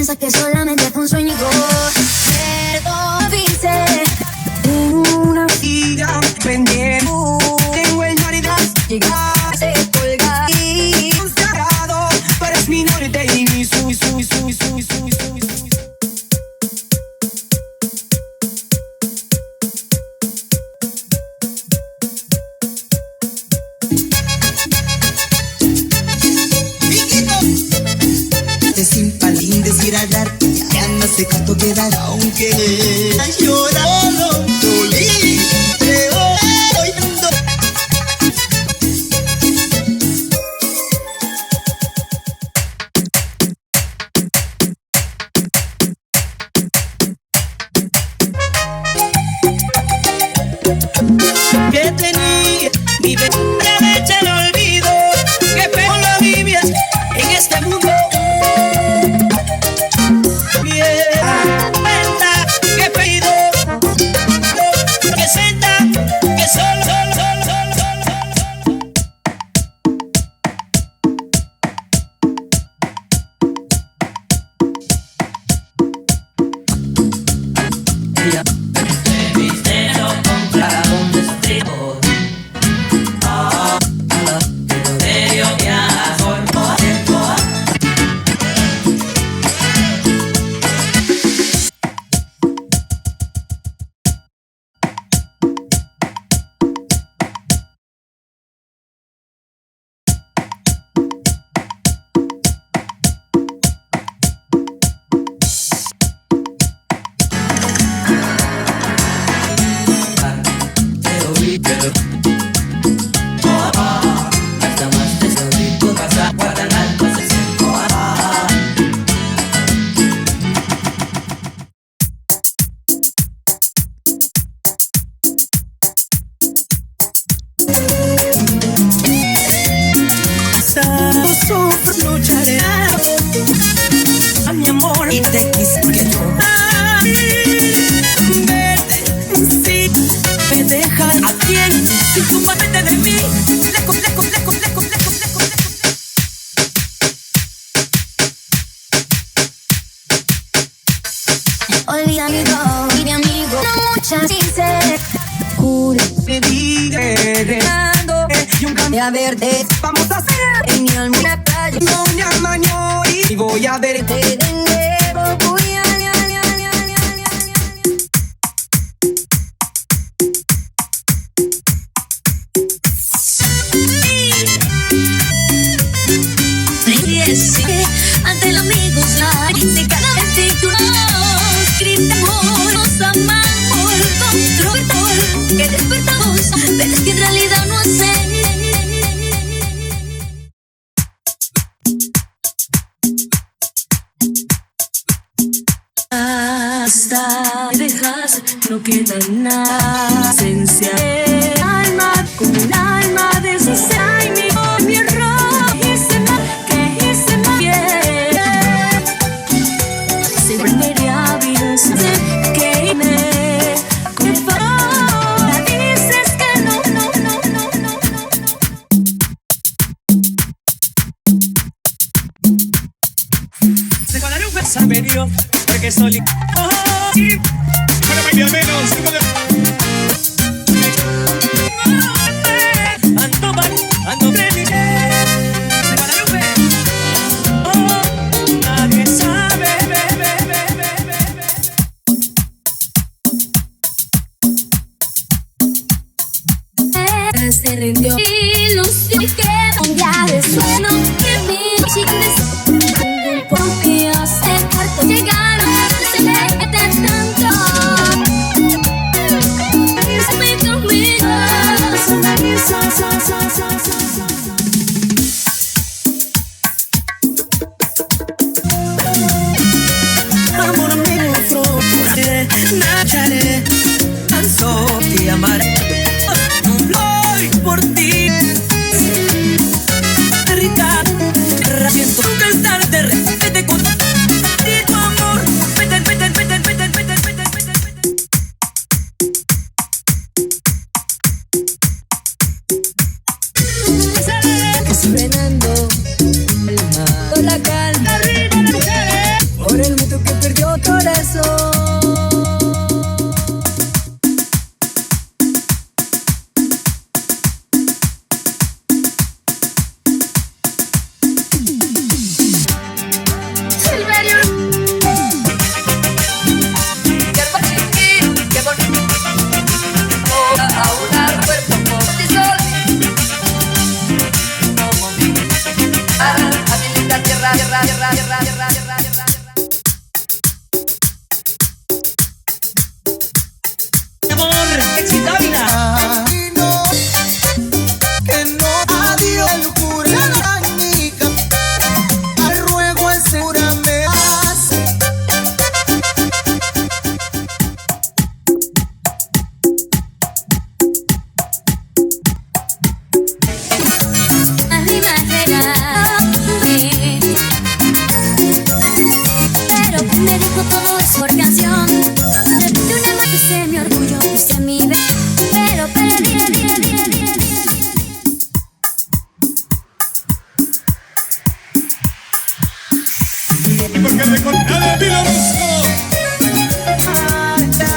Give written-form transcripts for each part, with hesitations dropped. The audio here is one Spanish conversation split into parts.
piensas que solamente fue un sueño y todo dice una siga pendiendo. Tengo el marido llegaste colgado y consagrado, pero es mi norte y mi su. Sin palín decir hablar, ya no sé cuánto quedará, aunque llorado, dolí, creo, oyendo. Que tenía mi derecha al olvido, que peor lo vivías en este mundo. Que pedido, que senta, que solo. Lucharé a mi amor y te quise que yo vete, sí, me dejas a quien si tú me vete de mí, lejos, lejos, lejos, lejos, lejos, lejos, lejos. olvida mi amigo, no muchas dice juro Me dije y un cambio a verte. vamos a hacer En mi alma una playa Doña Mañori y voy a verte. de nuevo voy a ante los amigos la dice cada vez que tú nos gritamos, nos amamos, control, que despertamos, pero es que en realidad no sé. Hasta dejas, no queda nada, esencia de alma, con un alma de sincera y mi error, hice mal, que hice mal bien. Siempre quería vivir, que me con favor, dices que no. Se colará un pensamerio porque solito. Sí. Para bailar menos. Ando feliz. Se colará un nadie sabe. Se rindió ilusión y que un día de sueño que mi chica confías en cuarto llegaron se mete tanto se me conmigo Amor mío, naceré, tan solo te amaré. Voy por ti. Rita, siento nunca estar de repente con tu amor. Vete. frenando el mar, con la calma por el mundo. porque recordé de Milo Rusco. Marcha,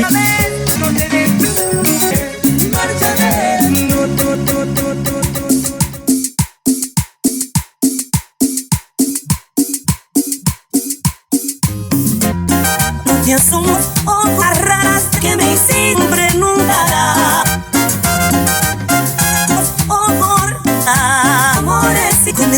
a ver, no te dejes, marcha, ya somos otras raras que me siempre nunca amores y con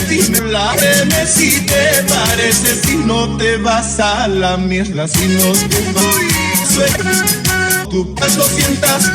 Dime si te parece, si no te vas a la mierda, si no te voy. Tu paso sientas.